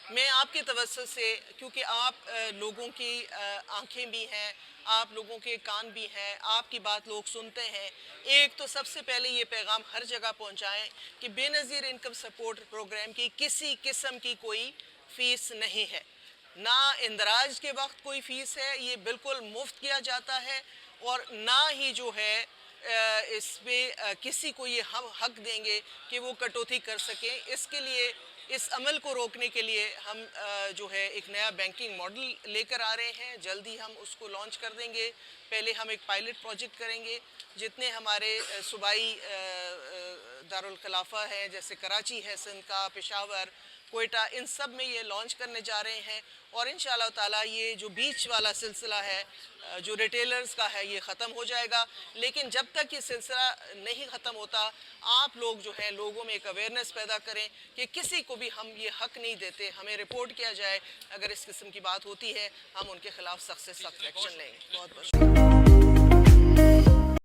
میں آپ کے توسط سے، کیونکہ آپ لوگوں کی آنکھیں بھی ہیں، آپ لوگوں کے کان بھی ہیں، آپ کی بات لوگ سنتے ہیں، ایک تو سب سے پہلے یہ پیغام ہر جگہ پہنچائیں کہ بے نظیر انکم سپورٹ پروگرام کی کسی قسم کی کوئی فیس نہیں ہے، نہ اندراج کے وقت کوئی فیس ہے، یہ بالکل مفت کیا جاتا ہے، اور نہ ہی جو ہے اس پہ کسی کو یہ ہم حق دیں گے کہ وہ کٹوتی کر سکیں۔ اس کے لیے، اس عمل کو روکنے کے لیے ہم جو ہے ایک نیا بینکنگ ماڈل لے کر آ رہے ہیں، جلدی ہم اس کو لانچ کر دیں گے۔ پہلے ہم ایک پائلٹ پروجیکٹ کریں گے، جتنے ہمارے صوبائی دارالخلافہ ہیں، جیسے کراچی ہے سندھ کا، پشاور، کوئٹہ، ان سب میں یہ لانچ کرنے جا رہے ہیں، اور انشاءاللہ تعالیٰ یہ جو بیچ والا سلسلہ ہے جو ریٹیلرز کا ہے یہ ختم ہو جائے گا۔ لیکن جب تک یہ سلسلہ نہیں ختم ہوتا، آپ لوگ جو ہے لوگوں میں ایک اویئرنیس پیدا کریں کہ کسی کو بھی ہم یہ حق نہیں دیتے، ہمیں رپورٹ کیا جائے اگر اس قسم کی بات ہوتی ہے، ہم ان کے خلاف سخت سے سخت ایکشن لیں گے۔ بہت بہت شکریہ۔